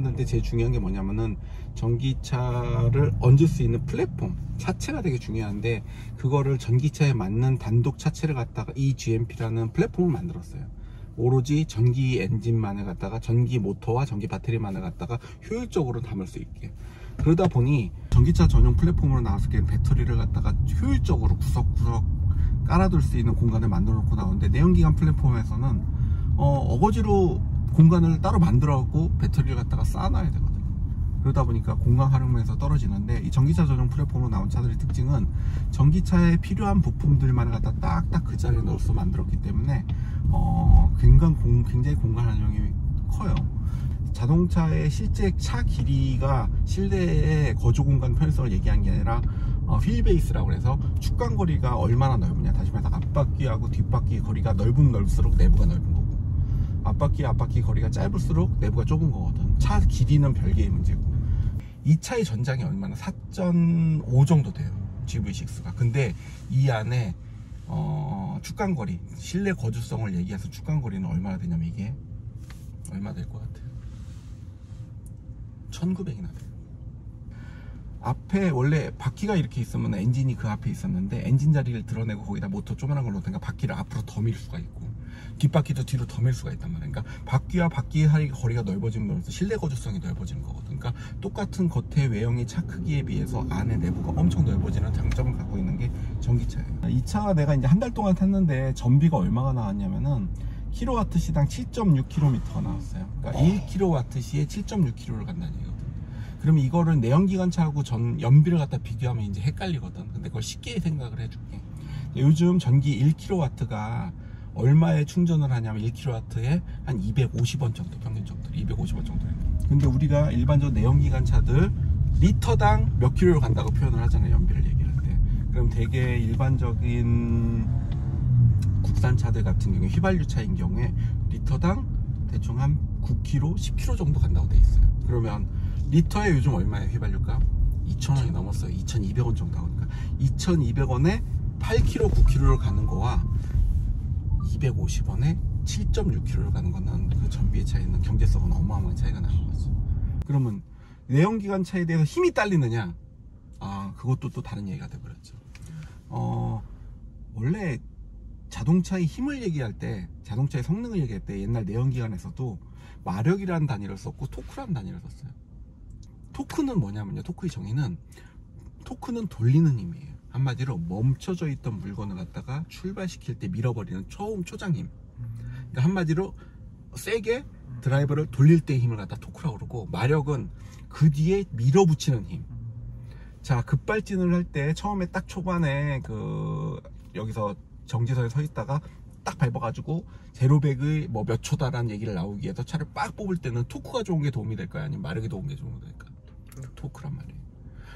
만들 때 제일 중요한 게 뭐냐면은 전기차를 얹을 수 있는 플랫폼 차체가 되게 중요한데, 그거를 전기차에 맞는 단독 차체를 갖다가 eGMP라는 플랫폼을 만들었어요. 오로지 전기 엔진만을 갖다가 전기 모터와 전기 배터리만을 갖다가 효율적으로 담을 수 있게. 그러다 보니 전기차 전용 플랫폼으로 나왔을 때 배터리를 갖다가 효율적으로 구석구석 깔아둘 수 있는 공간을 만들어 놓고 나오는데, 내연기관 플랫폼에서는 어거지로 공간을 따로 만들어 갖고 배터리를 갖다가 쌓아놔야 되거든요. 그러다 보니까 공간 활용에서 떨어지는데, 이 전기차 전용 플랫폼으로 나온 차들의 특징은 전기차에 필요한 부품들만 갖다 딱딱 그 자리에 넣어서 만들었기 때문에 굉장히 공간 활용이 커요. 자동차의 실제 차 길이가 실내의 거주 공간 편의성을 얘기한 게 아니라 휠베이스라고 해서 축간거리가 얼마나 넓으냐, 다시 말해서 앞바퀴하고 뒷바퀴 거리가 넓을수록 내부가 넓은 거고, 앞바퀴 거리가 짧을수록 내부가 좁은 거거든. 차 길이는 별개의 문제고, 이 차의 전장이 얼마나 4.5 정도 돼요, GV6가. 근데 이 안에 축간거리, 실내 거주성을 얘기해서 축간거리는 얼마나 되냐면, 이게 얼마 될 것 같아요? 1900이나 돼요. 앞에 원래 바퀴가 이렇게 있으면 엔진이 그 앞에 있었는데, 엔진 자리를 드러내고 거기다 모터 조그만한 걸로 넣으니까 바퀴를 앞으로 더 밀 수가 있고 뒷바퀴도 뒤로 더 밀 수가 있단 말이야. 그러니까 바퀴와 바퀴의 거리가 넓어지면서 실내 거주성이 넓어지는 거거든. 그러니까 똑같은 겉의 외형의 차 크기에 비해서 안에 내부가 엄청 넓어지는 장점을 갖고 있는 게 전기차예요. 이 차가 내가 이제 한 달 동안 탔는데 전비가 얼마가 나왔냐면은 킬로와트 시당 7.6km가 나왔어요. 그러니까 1kW 시에 7.6km를 간다는 얘기거든. 그러면 이거를 내연기관차하고 연비를 갖다 비교하면 이제 헷갈리거든. 근데 그걸 쉽게 생각을 해줄게. 요즘 전기 1kW가 얼마에 충전을 하냐면 1kW에 한 250원 정도, 평균 정도 250원 정도. 근데 우리가 일반적으로 내연기관 차들 리터당 몇 킬로를 간다고 표현을 하잖아요, 연비를 얘기할 때. 그럼 되게 일반적인 국산 차들 같은 경우에, 휘발유 차인 경우에 리터당 대충 한 9km, 10km 정도 간다고 돼 있어요. 그러면 리터에 요즘 얼마예요, 휘발유가? 2,000원이 넘었어요. 2,200원 정도 하니까 2,200원에 8km, 9km를 가는 거와 250원에 7.6km를 가는 거는 그 전비의 차이는, 경제성은 어마어마한 차이가 나는 거죠. 그러면 내연기관 차에 대해서 힘이 딸리느냐? 그것도 또 다른 얘기가 돼버렸죠. 원래 자동차의 힘을 얘기할 때, 자동차의 성능을 얘기할 때 옛날 내연기관에서도 마력이라는 단위를 썼고 토크라는 단위를 썼어요. 토크는 뭐냐면요, 토크의 정의는, 토크는 돌리는 힘이에요. 한마디로 멈춰져 있던 물건을 갖다가 출발시킬 때 밀어버리는 초장힘. 그러니까 한마디로 세게 드라이버를 돌릴 때의 힘을 갖다 토크라고 그러고, 마력은 그 뒤에 밀어붙이는 힘. 자, 급발진을 할 때 처음에 딱 초반에 여기서 정지선에 서 있다가 딱 밟아가지고 제로백의 뭐 몇 초다라는 얘기를 나오기 위해서 차를 빡 뽑을 때는 토크가 좋은 게 도움이 될까요? 아니면 마력이 좋은 게 도움이 될까요? 토크란 말이에요.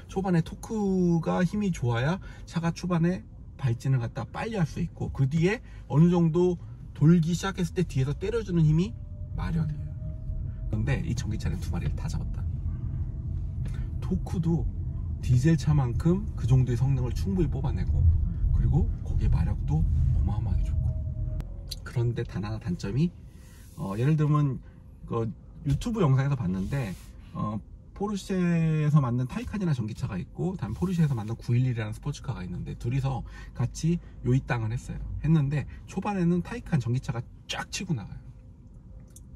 초반에 토크가 힘이 좋아야 차가 초반에 발진을 갖다 빨리 할 수 있고, 그 뒤에 어느 정도 돌기 시작했을 때 뒤에서 때려주는 힘이 마력이에요. 그런데 이 전기차는 두 마리를 다 잡았다. 토크도 디젤 차만큼 그 정도의 성능을 충분히 뽑아내고, 그리고 거기에 마력도 어마어마하게 좋고. 그런데 단 하나 단점이, 예를 들면 유튜브 영상에서 봤는데 포르쉐에서 만든 타이칸이라는 전기차가 있고, 다음 포르쉐에서 만든 911이라는 스포츠카가 있는데, 둘이서 같이 요입당을 했는데 초반에는 타이칸 전기차가 쫙 치고 나가요.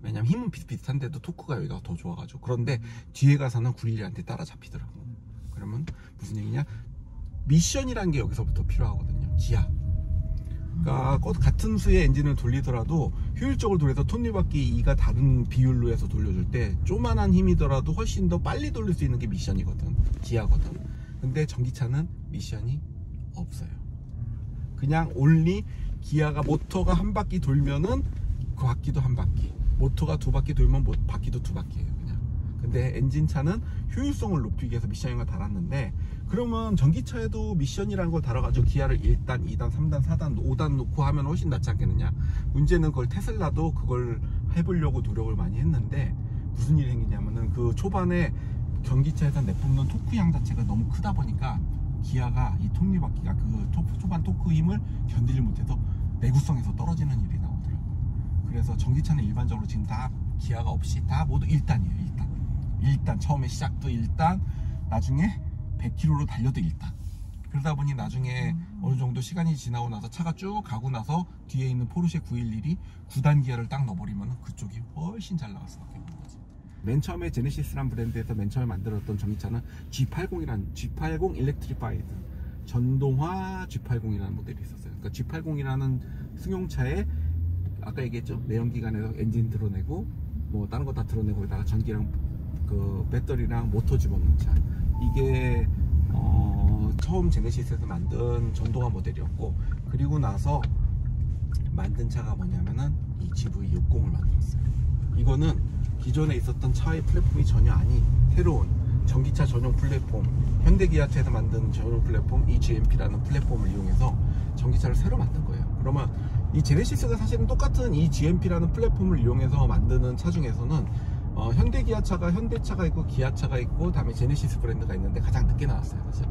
왜냐면 힘은 비슷비슷한데도 토크가 여기가 더 좋아가지고. 그런데 뒤에 가서는 911한테 따라잡히더라고. 그러면 무슨 얘기냐, 미션이라는 게 여기서부터 필요하거든요. 기아. 그러니까 같은 수의 엔진을 돌리더라도 효율적으로 돌려서 톱니바퀴 2가 다른 비율로 해서 돌려줄 때 조만한 힘이더라도 훨씬 더 빨리 돌릴 수 있는 게 미션이거든, 기아거든. 근데 전기차는 미션이 없어요. 그냥 올리 기아가 모터가 한 바퀴 돌면은 그 바퀴도 한 바퀴, 모터가 두 바퀴 돌면 바퀴도 두 바퀴예요, 그냥. 근데 엔진차는 효율성을 높이기 위해서 미션을 달았는데, 그러면 전기차에도 미션이라는 걸 달아가지고 기아를 1단, 2단, 3단, 4단, 5단 놓고 하면 훨씬 낫지 않겠느냐. 문제는 그걸 테슬라도 그걸 해보려고 노력을 많이 했는데, 무슨 일이 생기냐면은 그 초반에 전기차에서 내뿜는 토크 양 자체가 너무 크다 보니까 기아가 이 톱니바퀴가 그 초반 토크 힘을 견디지 못해서 내구성에서 떨어지는 일이 나오더라고요. 그래서 전기차는 일반적으로 지금 다 기아가 없이 다 모두 1단이에요. 1단. 일단 처음에 시작도 일단, 나중에 100km로 달려도 일단. 그러다 보니 나중에 어느 정도 시간이 지나고 나서 차가 쭉 가고 나서 뒤에 있는 포르쉐 911이 9단 기어를 딱 넣어버리면 그쪽이 훨씬 잘 나갈 수밖에 없는 거지. 맨 처음에 제네시스란 브랜드에서 맨 처음에 만들었던 전기차는 G80 일렉트리파이드 전동화 G80이라는 모델이 있었어요. 그러니까 G80이라는 승용차에 아까 얘기했죠, 내연기관에서 엔진 드러내고 뭐 다른 거 다 드러내고 여기다가 전기랑 그 배터리랑 모터 집어넣는 차, 이게 처음 제네시스에서 만든 전동화 모델이었고, 그리고 나서 만든 차가 뭐냐면은 이 GV60을 만들었어요. 이거는 기존에 있었던 차의 플랫폼이 전혀 아닌 새로운 전기차 전용 플랫폼, 현대기아차에서 만든 전용 플랫폼 이 GMP라는 플랫폼을 이용해서 전기차를 새로 만든 거예요. 그러면 이 제네시스가 사실은 똑같은 이 GMP라는 플랫폼을 이용해서 만드는 차 중에서는 현대기아차가 현대차가 있고 기아차가 있고 다음에 제네시스 브랜드가 있는데 가장 늦게 나왔어요. 사실은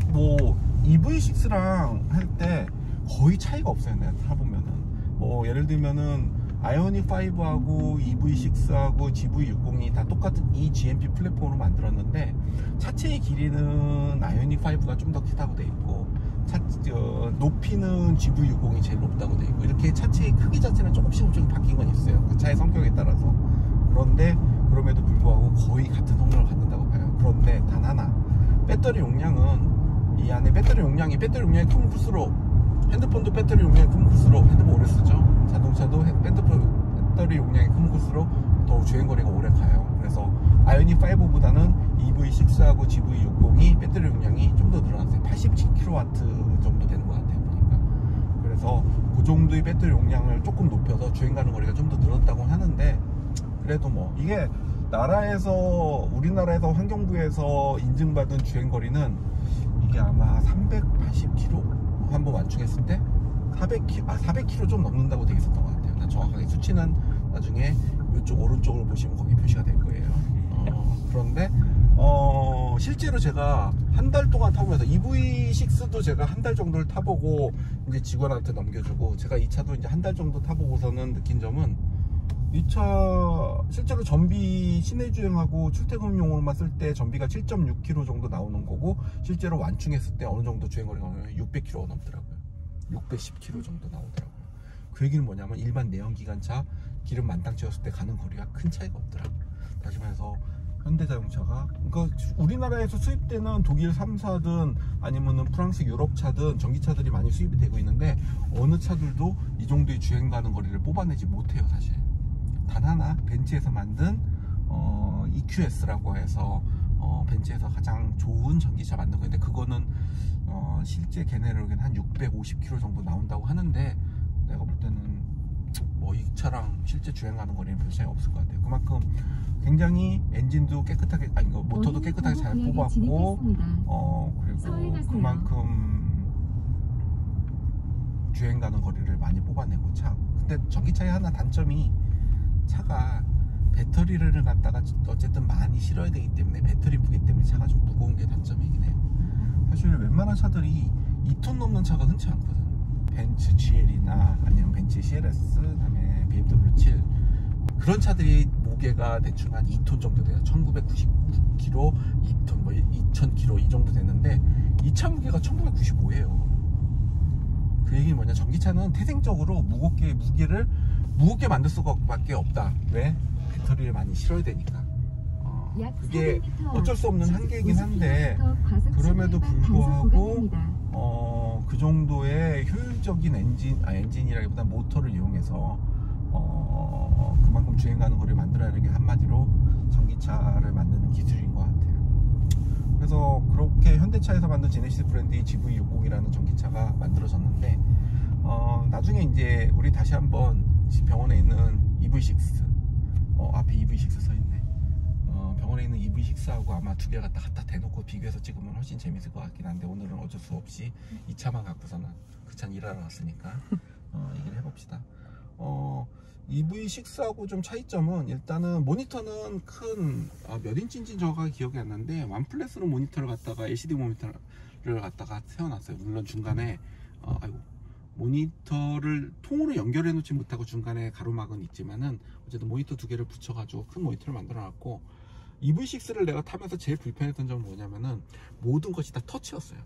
뭐 EV6랑 할 때 거의 차이가 없어요. 내가 타보면은 뭐 예를 들면은 아이오닉 5하고 EV6하고 GV60이 다 똑같은 이 GMP 플랫폼으로 만들었는데 차체의 길이는 아이오닉 5가 좀 더 크다고 돼 있고 높이는 GV60이 제일 높다고 돼 있고, 이렇게 차체의 크기 자체는 조금씩 바뀐 건 있어요. 그 차의 성격에 따라서. 그런데 그럼에도 불구하고 거의 같은 성능을 갖는다고 봐요. 그런데 단 하나, 배터리 용량은 이 안에 배터리 용량이 크면 클수록, 핸드폰도 배터리 용량이 크면 클수록 핸드폰 오래 쓰죠. 자동차도 배터리 용량이 크면 클수록 더 주행거리가 오래 가요. 그래서 아이오닉 5보다는 EV6하고 GV60이 배터리 용량이 좀 더 늘어났어요. 87kW 정도 되는 것 같아요, 보니까. 그래서 그 정도의 배터리 용량을 조금 높여서 주행 가는 거리가 좀 더 늘었다고 하는데, 그래도 뭐 이게 우리나라에서 환경부에서 인증받은 주행거리는 이게 아마 380km 한번 완충했을 때 400km 좀 넘는다고 되어 있었던 것 같아요. 나 정확하게 수치는 나중에 이쪽 오른쪽으로 보시면 거기 표시가 될 거예요. 그런데 실제로 제가 한 달 동안 타보면서 EV6도 제가 한 달 정도를 타보고 이제 직원한테 넘겨주고, 제가 이 차도 이제 한 달 정도 타보고서는 느낀 점은, 이 차 실제로 전비 시내 주행하고 출퇴근용으로만 쓸 때 전비가 7.6km 정도 나오는 거고, 실제로 완충했을 때 어느 정도 주행거리가 600km 넘더라고요. 610km 정도 나오더라고요. 그 얘기는 뭐냐면 일반 내연기관차 기름 만땅 채웠을 때 가는 거리가 큰 차이가 없더라고요. 다시 말해서 현대자동차가, 그러니까 우리나라에서 수입되는 독일 3사든 아니면은 프랑스 유럽차든 전기차들이 많이 수입이 되고 있는데, 어느 차들도 이 정도의 주행 가는 거리를 뽑아내지 못해요. 사실 단 하나, 벤츠에서 만든 EQS라고 해서 벤츠에서 가장 좋은 전기차 만든 거인데, 그거는 실제 걔네로는 한 650km 정도 나온다고 하는데, 내가 볼 때는 뭐 이 차랑 실제 주행하는 거리는 별 차이 없을 것 같아요. 그만큼 굉장히 엔진도 깨끗하게, 모터도 깨끗하게 잘 뽑았고, 그리고 그만큼 주행 가는 거리를 많이 뽑아내고 근데 전기차의 하나 단점이, 차가 배터리를 갖다가 어쨌든 많이 실어야 되기 때문에, 배터리 무게 때문에 차가 좀 무거운 게 단점이긴 해요. 사실 웬만한 차들이 2톤 넘는 차가 흔치 않거든. 벤츠 GL이나 아니면 벤츠 CLS, 그다음에 BMW 7, 그런 차들이 무게가 대충 한 2톤 정도 돼요. 1999kg, 2톤, 뭐 2000kg 이 정도 되는데, 이 차 무게가 1995예요. 그 얘기는 뭐냐, 전기차는 태생적으로 무게를 무겁게 만들 수밖에 없다. 왜? 배터리를 많이 실어야 되니까. 그게 어쩔 수 없는 한계이긴 한데, 그럼에도 불구하고 그 정도의 효율적인 엔진이라기보다 모터를 이용해서 그만큼 주행 가는 거리를 만들어야 하는 게 한마디로 전기차를 만드는 기술인 것 같아요. 그래서 그렇게 현대차에서 만든 제네시스 브랜드의 GV60이라는 전기차가 만들어졌는데, 나중에 이제 우리 다시 한번 병원에 있는 EV6, 앞에 EV6 써있네. 병원에 있는 EV6하고 아마 두 개 갖다 대놓고 비교해서 찍으면 훨씬 재밌을 것 같긴 한데, 오늘은 어쩔 수 없이 이 차만 갖고서는, 그 차는 일하러 왔으니까 얘기를 해봅시다. EV6하고 좀 차이점은, 일단은 모니터는 몇 인치인지 정확하게 기억이 안 나는데, 완플랫으로 모니터를 갖다가 LCD 모니터를 갖다가 세워놨어요. 물론 중간에 모니터를 통으로 연결해 놓지 못하고 중간에 가로막은 있지만은, 어쨌든 모니터 두 개를 붙여가지고 큰 모니터를 만들어 놨고, EV6를 내가 타면서 제일 불편했던 점은 뭐냐면은 모든 것이 다 터치였어요.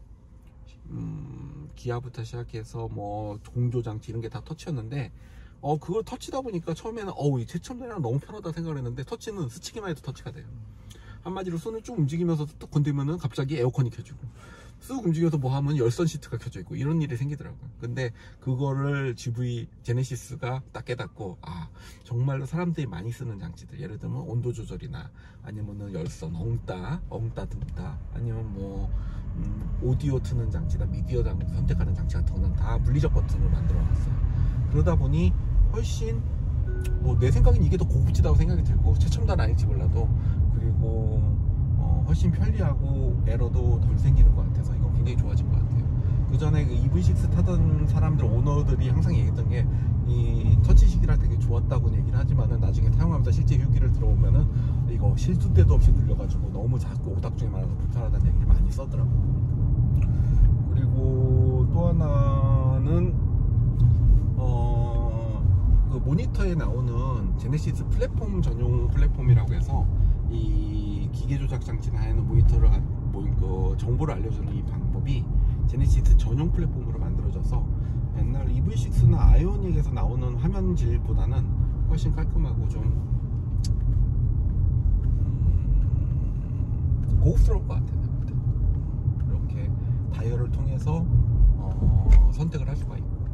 기아부터 시작해서 뭐 공조장치 이런 게 다 터치였는데 그걸 터치다 보니까 처음에는 이 최첨단이랑 너무 편하다 생각을 했는데 터치는 스치기만 해도 터치가 돼요. 한마디로 손을 쭉 움직이면서 뚝 건들면은 갑자기 에어컨이 켜지고 쑥 움직여서 뭐 하면 열선 시트가 켜져 있고 이런 일이 생기더라고요. 근데 그거를 GV 제네시스가 딱 깨닫고 정말로 사람들이 많이 쓰는 장치들, 예를 들면 온도 조절이나 아니면은 열선 엉따 든다, 아니면 뭐 오디오 트는 장치나 미디어 장치 선택하는 장치 같은 거는 다 물리적 버튼으로 만들어 놨어요. 그러다 보니 훨씬 내 생각엔 이게 더 고급지다고 생각이 들고 최첨단 아닐지 몰라도, 그리고 훨씬 편리하고 에러도 덜 생기는 것 같아서 이건 굉장히 좋아진 것 같아요. 그 전에 그 EV6 타던 사람들, 오너들이 항상 얘기했던 게 이 터치식이라 되게 좋았다고 얘기를 하지만은 나중에 사용하면서 실제 휴기를 들어보면은 이거 실수 때도 없이 눌려가지고 너무 작고 오닥중이 많아서 불편하다는 얘기를 많이 써더라고요. 그리고 또 하나는 그 모니터에 나오는 제네시스 플랫폼 전용 플랫폼이라고 해서 이 기계 조작 장치나 하는 모니터를 정보를 알려주는 이 방법이 제네시스 전용 플랫폼으로 만들어져서 옛날 EV6나 아이오닉에서 나오는 화면질보다는 훨씬 깔끔하고 좀 고급스러울 것 같아요. 이렇게 다이얼을 통해서 선택을 할 수가 있고,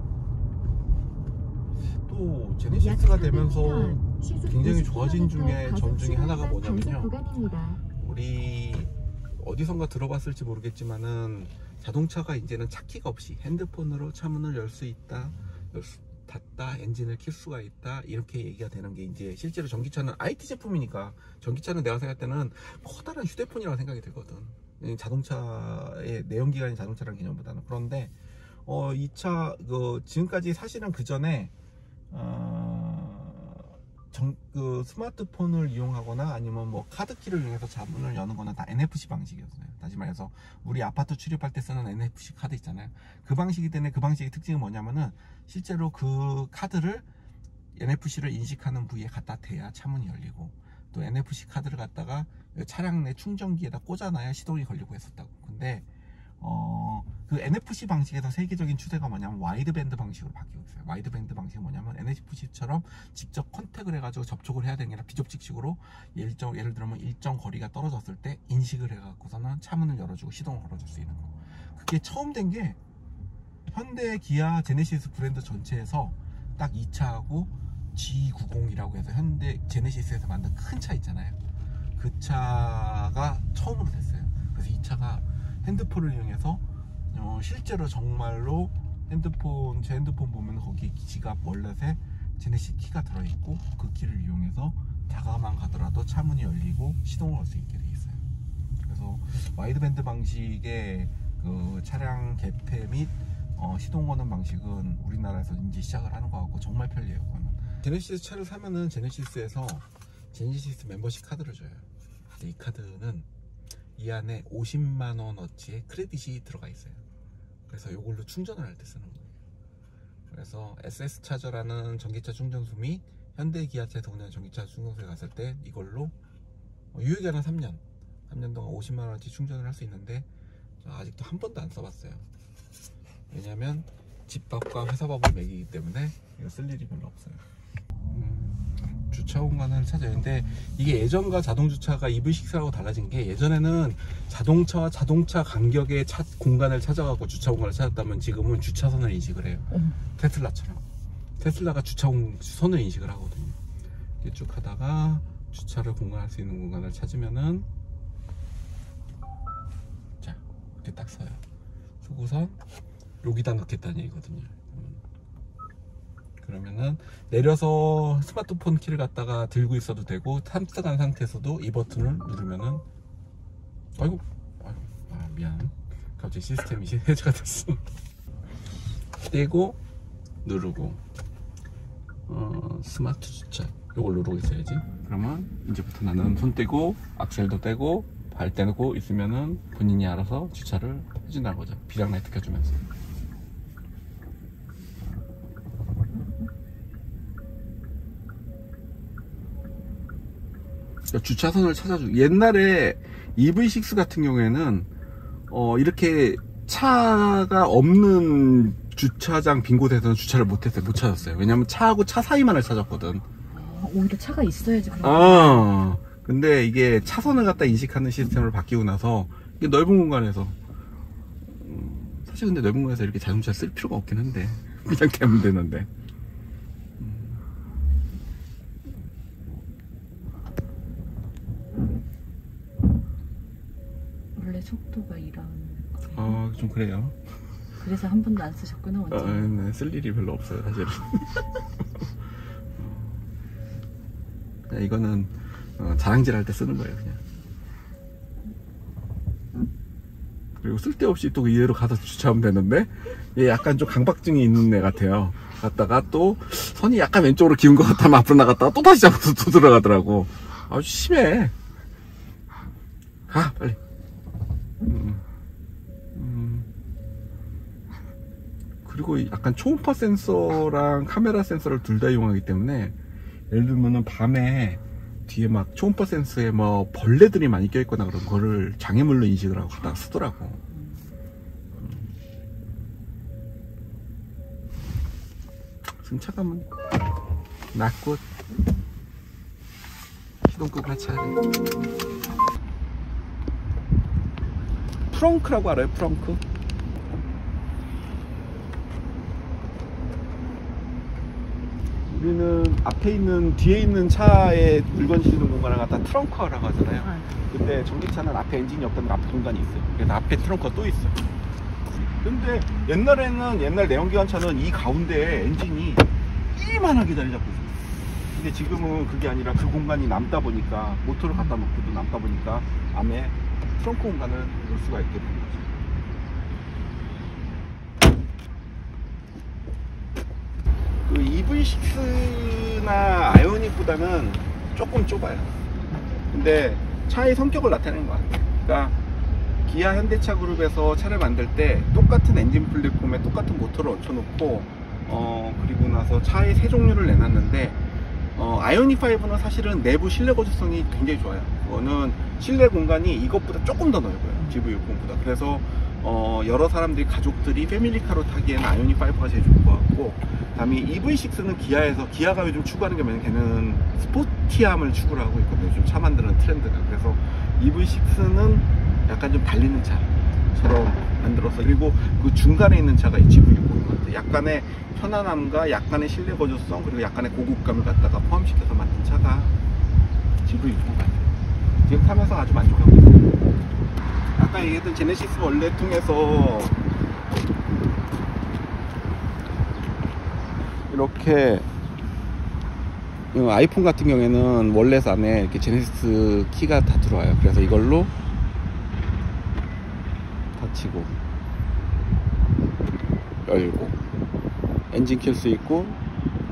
또 제네시스가 되면서 굉장히 좋아진 점 중에 하나가 뭐냐면요, 우리 어디선가 들어봤을지 모르겠지만은 자동차가 이제는 차키가 없이 핸드폰으로 차문을 열 수 있다, 닫다, 엔진을 킬 수가 있다, 이렇게 얘기가 되는 게 이제 실제로 전기차는 IT 제품이니까, 전기차는 내가 생각할 때는 커다란 휴대폰이라고 생각이 들거든. 자동차의 내연기관인 자동차라는 개념보다는. 그런데 이 차 지금까지 사실은 그 전에 그 스마트폰을 이용하거나 아니면 뭐 카드키를 이용해서 자문을 여는 거는 다 NFC 방식이었어요. 다시 말해서 우리 아파트 출입할 때 쓰는 NFC 카드 있잖아요. 그 방식이기 때문에 그 방식의 특징은 뭐냐면은 실제로 그 카드를 NFC를 인식하는 부위에 갖다 대야 차문이 열리고, 또 NFC 카드를 갖다가 차량 내 충전기에다 꽂아놔야 시동이 걸리고 했었다고. 근데 그 NFC 방식에서 세계적인 추세가 뭐냐면 와이드밴드 방식으로 바뀌고 있어요. 와이드밴드 방식은 뭐냐면 NFC처럼 직접 컨택을 해가지고 접촉을 해야 되는 게 아니라 비접촉식으로 예를 들면 일정 거리가 떨어졌을 때 인식을 해갖고서는 차문을 열어주고 시동을 걸어줄 수 있는 거. 그게 처음 된 게 현대, 기아, 제네시스 브랜드 전체에서 딱 이 차하고 G90이라고 해서 현대 제네시스에서 만든 큰 차 있잖아요. 그 차가 처음으로 됐어요. 그래서 이 차가 핸드폰을 이용해서 실제로 정말로 제 핸드폰 보면 거기 지갑 월렛에 제네시스 키가 들어있고, 그 키를 이용해서 다가만 가더라도 차문이 열리고 시동을 걸 수 있게 돼 있어요. 그래서 와이드밴드 방식의 그 차량 개폐 및 시동 거는 방식은 우리나라에서 이제 시작을 하는 것 같고 정말 편리해요. 그거는 제네시스 차를 사면은 제네시스에서 제네시스 멤버십 카드를 줘요. 근데 이 카드는 이 안에 50만원어치의 크레딧이 들어가 있어요. 그래서 이걸로 충전을 할 때 쓰는 거예요. 그래서 SS 차저라는 전기차 충전소 및 현대 기아차에서 운영하는 전기차 충전소에 갔을 때 이걸로 유효기간은 3년 동안 50만원어치 충전을 할 수 있는데 아직도 한 번도 안 써봤어요. 왜냐면 집밥과 회사밥을 먹이기 때문에 이거 쓸 일이 별로 없어요. 주차 공간을 찾아야 되는데, 이게 예전과 자동주차가 EV6하고 달라진 게, 예전에는 자동차와 자동차 간격의 공간을 찾아가고 주차 공간을 찾았다면 지금은 주차선을 인식을 해요. 테슬라처럼. 테슬라가 주차선을 인식을 하거든요. 이렇게 쭉 하다가 주차를 공간할 수 있는 공간을 찾으면은 자, 이렇게 딱 서요. 서고선 여기다 넣겠다는 얘기거든요. 그러면은 내려서 스마트폰 키를 갖다가 들고 있어도 되고, 탑승한 상태에서도 이 버튼을 누르면은 미안, 갑자기 시스템이 해제가 됐어. 떼고 누르고 스마트 주차 요걸 누르고 있어야지. 그러면 이제부터 나는 손 떼고 악셀도 떼고 발 떼고 있으면은 본인이 알아서 주차를 해준다는 거죠. 비상 라이트 켜주면서. 주차선을 찾아주고, 옛날에 EV6 같은 경우에는 이렇게 차가 없는 주차장 빈 곳에서는 주차를 못 찾았어요. 왜냐면 차하고 차 사이만을 찾았거든. 오히려 차가 있어야지 그런. 근데 이게 차선을 갖다 인식하는 시스템으로 바뀌고 나서 이게 넓은 공간에서, 사실 근데 넓은 공간에서 이렇게 자동차 쓸 필요가 없긴 한데 그냥 대면 되는데. 원래 속도가 이런. 좀 그래요. 그래서 한 번도 안 쓰셨구나, 원장님. 네, 쓸 일이 별로 없어요, 사실은. 그냥 이거는 자랑질 할 때 쓰는 거예요, 그냥. 그리고 쓸데없이 또 이대로 가서 주차하면 되는데, 얘 약간 좀 강박증이 있는 애 같아요. 갔다가 또 선이 약간 왼쪽으로 기운 것 같다면 앞으로 나갔다가 또 다시 잡아서 또 들어가더라고. 아주 심해. 가, 빨리. 그리고 약간 초음파 센서랑 카메라 센서를 둘 다 이용하기 때문에, 예를 들면은 밤에 뒤에 막 초음파 센서에 뭐 벌레들이 많이 껴있거나 그런 거를 장애물로 인식을 하고 갖다가 쓰더라고. 승차감은 낮고 시동 끄고 같이 하래. 프렁크라고 알아요? 프렁크? 우리는 앞에 있는, 뒤에 있는 차에 물건 실는 공간을 갖다 트렁크라고 하잖아요. 근데 전기차는 앞에 엔진이 없다면 앞에 공간이 있어요. 그래서 앞에 트렁크가 또 있어요. 근데 옛날 내연기관차는 이 가운데에 엔진이 이만하게 자리 잡고 있어요. 근데 지금은 그게 아니라 그 공간이 남다 보니까, 모터를 갖다 놓고도 남다 보니까 안에 트렁크 공간을 넣을 수가 있게 된 거죠. 그 EV6나 아이오닉보다는 조금 좁아요. 근데 차의 성격을 나타내는 것 같아요. 그러니까 기아 현대차 그룹에서 차를 만들 때 똑같은 엔진 플랫폼에 똑같은 모터를 얹혀놓고 그리고 나서 차의 세 종류를 내놨는데, 아이오닉5는 사실은 내부 실내 거주성이 굉장히 좋아요. 그거는 실내 공간이 이것보다 조금 더 넓어요, GV60보다. 그래서 여러 사람들이, 가족들이 패밀리카로 타기에는 아이오닉5가 제일 좋은 것 같고, 다음에 EV6는 기아가 요즘 추구하는 게 뭐냐면, 걔는 스포티함을 추구를 하고 있거든요. 요즘 차 만드는 트렌드가. 그래서 EV6는 약간 좀 달리는 차처럼 만들어서, 그리고 그 중간에 있는 차가 이 GV60 같아요. 약간의 편안함과 약간의 실내 거주성, 그리고 약간의 고급감을 갖다가 포함시켜서 만든 차가 GV60 같아요. 지금 타면서 아주 만족하고 있어요. 아까 얘기했던 제네시스 원래통에서 이렇게, 아이폰 같은 경우에는 원래서 안에 이렇게 제네시스 키가 다 들어와요. 그래서 이걸로 닫히고 열고 엔진 켤 수 있고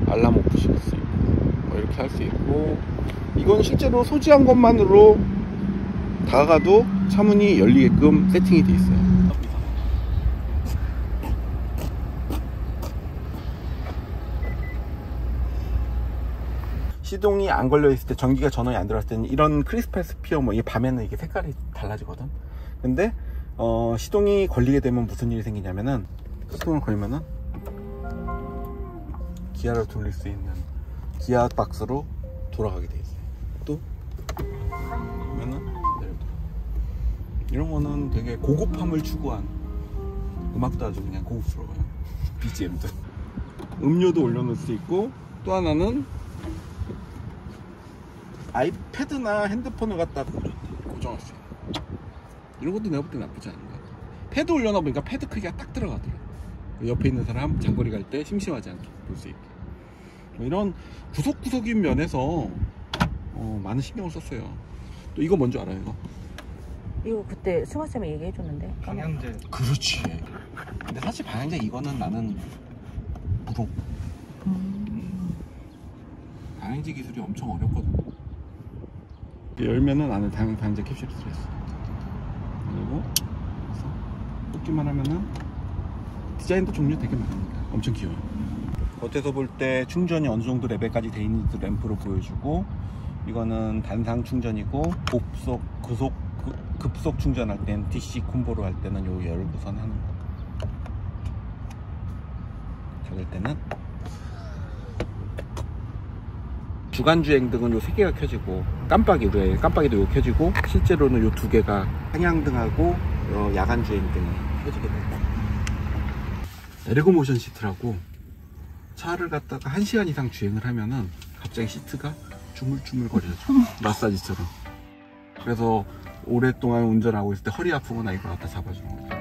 알람 오프 시킬 수 있고 이렇게 할 수 있고, 이건 실제로 소지한 것만으로 다가가도 차문이 열리게끔 세팅이 되어 있어요. 시동이 안 걸려 있을 때, 전기가 전원이 안 들어왔을 때는 이런 크리스탈 스피어, 뭐 이게 밤에는 이게 색깔이 달라지거든. 근데 시동이 걸리게 되면 무슨 일이 생기냐면은, 시동을 걸면은 기아를 돌릴 수 있는 기아 박스로 돌아가게 돼 있어요. 또 그러면은 이런 거는 되게 고급함을 추구한, 음악도 아주 그냥 고급스러워요. BGM도. 음료도 올려놓을 수 있고, 또 하나는 아이패드나 핸드폰을 갖다 고정할 수 있는, 이런 것도 내가 볼 때 나쁘지 않은 것 같아. 패드 올려놔보니까 패드 크기가 딱 들어가더라. 옆에 있는 사람 장거리 갈 때 심심하지 않게 볼 수 있게. 이런 구석구석인 면에서 많은 신경을 썼어요. 또 이거 뭔지 알아요? 이거 그때 승화쌤이 얘기해줬는데, 방향제. 그렇지. 근데 사실 방향제 이거는 나는 무로. 방향제 기술이 엄청 어렵거든. 열면은 안에 방향제 캡슐이 들어있어. 그리고 꽂기만 하면은, 디자인도 종류 되게 많으니까 엄청 귀여워요. 겉에서 볼 때 충전이 어느 정도 레벨까지 돼 있는지 램프로 보여주고, 이거는 단상 충전이고 급속 충전할 때는 DC 콤보로 할 때는 요 열고선 하는 거. 저럴 때는 주간주행 등은 요 3개가 켜지고 깜빡이도 요 켜지고, 실제로는 요 2개가 상향등하고 야간주행 등이 켜지게 됩니다. 에르고모션 시트라고 차를 갖다가 1시간 이상 주행을 하면은 갑자기 시트가 주물주물거려져. 마사지처럼. 그래서 오랫동안 운전하고 있을 때 허리 아프거나 이거 갖다 잡아주는 거죠.